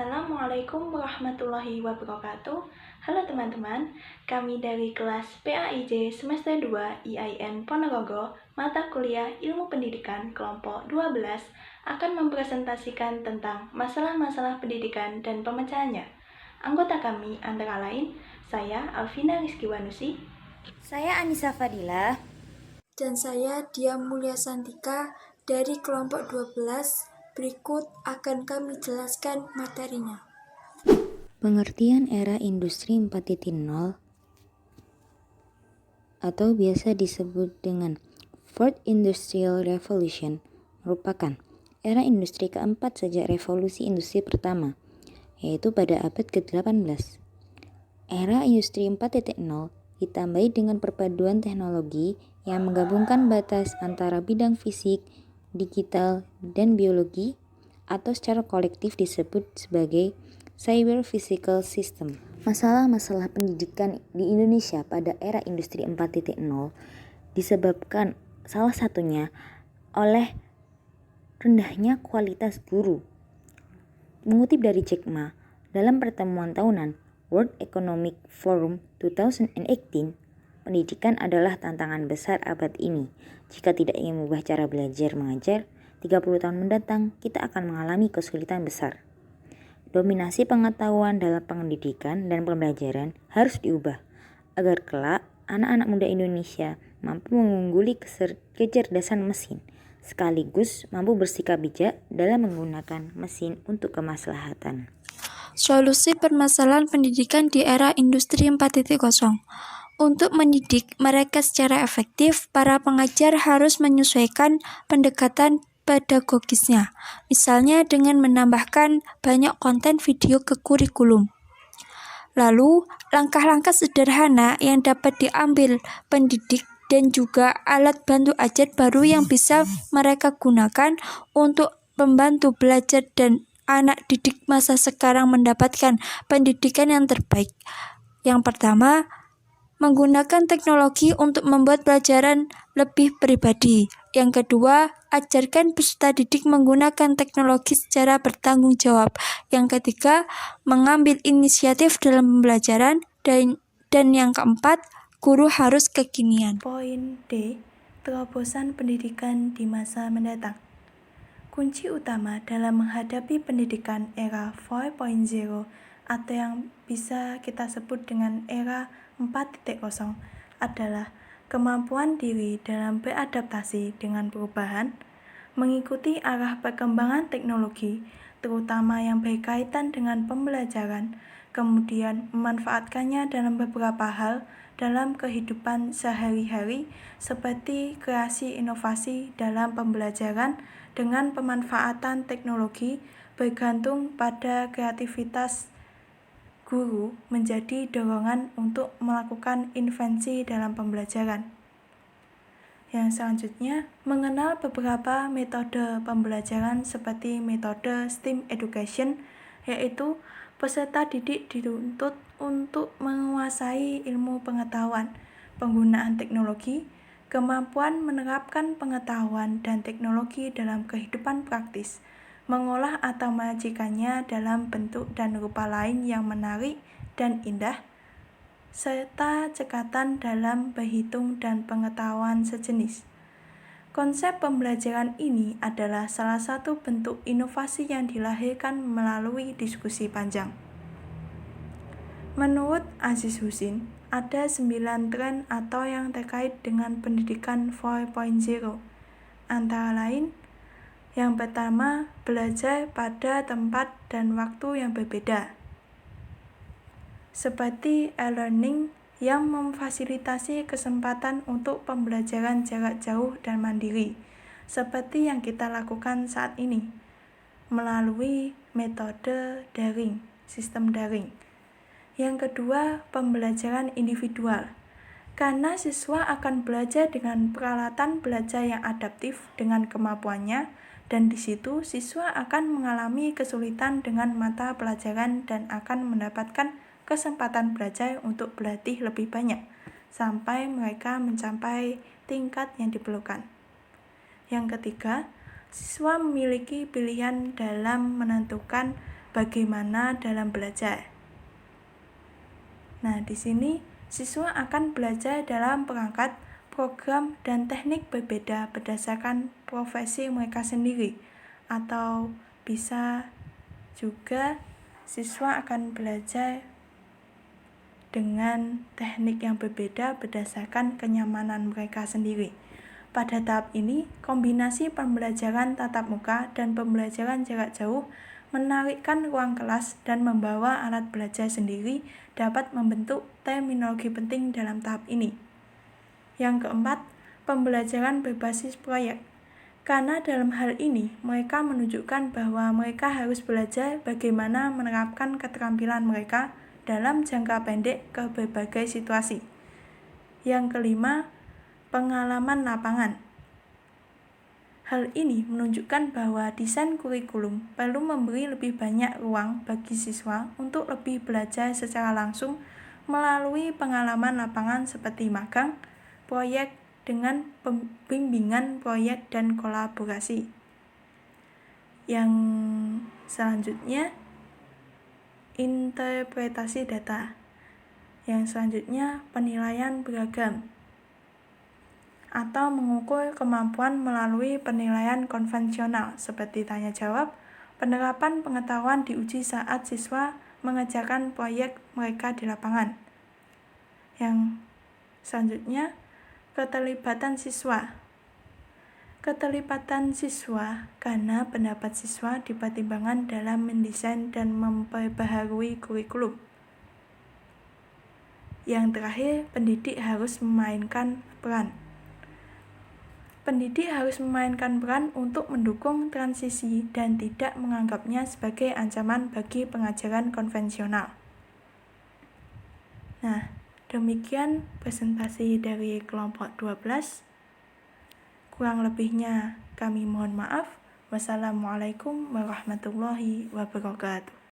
Assalamualaikum warahmatullahi wabarakatuh. Halo teman-teman, kami dari kelas PAIJ semester 2 IAIN Ponorogo, mata kuliah Ilmu Pendidikan kelompok 12 akan mempresentasikan tentang masalah-masalah pendidikan dan pemecahannya. Anggota kami antara lain, saya Alvina Rizkywanusi, Saya Anissa Fadila, dan saya Dia Mulia Santika dari kelompok 12. Berikut akan kami jelaskan materinya. pengertian era industri 4.0 atau biasa disebut dengan Fourth Industrial Revolution merupakan era industri keempat sejak revolusi industri pertama, yaitu pada abad ke-18. Era industri 4.0 ditambahi dengan perpaduan teknologi yang menggabungkan batas antara bidang fisik, digital, dan biologi, atau secara kolektif disebut sebagai cyber physical system. Masalah-masalah pendidikan di Indonesia pada era industri 4.0 disebabkan salah satunya oleh rendahnya kualitas guru. Mengutip dari Jack Ma, dalam pertemuan tahunan World Economic Forum 2018, pendidikan adalah tantangan besar abad ini. Jika tidak ingin mengubah cara belajar mengajar, 30 tahun mendatang kita akan mengalami kesulitan besar. Dominasi pengetahuan dalam pendidikan dan pembelajaran harus diubah, agar kelak anak-anak muda Indonesia mampu mengungguli kecerdasan mesin, sekaligus mampu bersikap bijak dalam menggunakan mesin untuk kemaslahatan. Solusi permasalahan pendidikan di era industri 4.0. Untuk mendidik mereka secara efektif, para pengajar harus menyesuaikan pendekatan pedagogisnya, misalnya dengan menambahkan banyak konten video ke kurikulum. Lalu, langkah-langkah sederhana yang dapat diambil pendidik dan juga alat bantu ajar baru yang bisa mereka gunakan untuk membantu belajar dan anak didik masa sekarang mendapatkan pendidikan yang terbaik. Yang pertama, menggunakan teknologi untuk membuat pelajaran lebih pribadi. Yang kedua, ajarkan peserta didik menggunakan teknologi secara bertanggung jawab. Yang ketiga, mengambil inisiatif dalam pembelajaran. Dan yang keempat, guru harus kekinian. Poin D, terobosan pendidikan di masa mendatang. Kunci utama dalam menghadapi pendidikan era 4.0 atau yang bisa kita sebut dengan era 4.0 adalah kemampuan diri dalam beradaptasi dengan perubahan, mengikuti arah perkembangan teknologi, terutama yang berkaitan dengan pembelajaran, kemudian memanfaatkannya dalam beberapa hal dalam kehidupan sehari-hari seperti kreasi inovasi dalam pembelajaran dengan pemanfaatan teknologi bergantung pada kreativitas guru menjadi dorongan untuk melakukan invensi dalam pembelajaran. Yang selanjutnya, mengenal beberapa metode pembelajaran seperti metode STEAM Education, yaitu peserta didik dituntut untuk menguasai ilmu pengetahuan, penggunaan teknologi, kemampuan menerapkan pengetahuan dan teknologi dalam kehidupan praktis, mengolah atau menyajikannya dalam bentuk dan rupa lain yang menarik dan indah, serta cekatan dalam berhitung dan pengetahuan sejenis. Konsep pembelajaran ini adalah salah satu bentuk inovasi yang dilahirkan melalui diskusi panjang. Menurut Aziz Husin, ada 9 tren atau yang terkait dengan pendidikan 4.0. Antara lain, yang pertama, belajar pada tempat dan waktu yang berbeda. Seperti e-learning yang memfasilitasi kesempatan untuk pembelajaran jarak jauh dan mandiri, seperti yang kita lakukan saat ini, melalui metode daring, sistem daring. Yang kedua, pembelajaran individual. Karena siswa akan belajar dengan peralatan belajar yang adaptif dengan kemampuannya, dan di situ siswa akan mengalami kesulitan dengan mata pelajaran dan akan mendapatkan kesempatan belajar untuk berlatih lebih banyak, sampai mereka mencapai tingkat yang diperlukan. Yang ketiga, siswa memiliki pilihan dalam menentukan bagaimana dalam belajar. Nah, di sini siswa akan belajar dalam perangkat, program, dan teknik berbeda berdasarkan profesi mereka sendiri, atau bisa juga siswa akan belajar dengan teknik yang berbeda berdasarkan kenyamanan mereka sendiri. Pada tahap ini, kombinasi pembelajaran tatap muka dan pembelajaran jarak jauh menarikkan ruang kelas dan membawa alat belajar sendiri dapat membentuk terminologi penting dalam tahap ini. Yang keempat, pembelajaran berbasis proyek. Karena dalam hal ini, mereka menunjukkan bahwa mereka harus belajar bagaimana menerapkan keterampilan mereka dalam jangka pendek ke berbagai situasi. Yang kelima, pengalaman lapangan. Hal ini menunjukkan bahwa desain kurikulum perlu memberi lebih banyak ruang bagi siswa untuk lebih belajar secara langsung melalui pengalaman lapangan seperti magang, proyek dengan pembimbingan proyek dan kolaborasi. Yang selanjutnya, interpretasi data. Yang selanjutnya, penilaian beragam atau mengukur kemampuan melalui penilaian konvensional seperti tanya jawab. Penerapan pengetahuan diuji saat siswa mengerjakan proyek mereka di lapangan. Yang selanjutnya, keterlibatan siswa. Keterlibatan siswa karena pendapat siswa dipertimbangkan dalam mendesain dan memperbaharui kurikulum. Yang terakhir, pendidik harus memainkan peran. Pendidik harus memainkan peran untuk mendukung transisi dan tidak menganggapnya sebagai ancaman bagi pengajaran konvensional. Nah, demikian presentasi dari kelompok 12. Kurang lebihnya kami mohon maaf. Wassalamualaikum warahmatullahi wabarakatuh.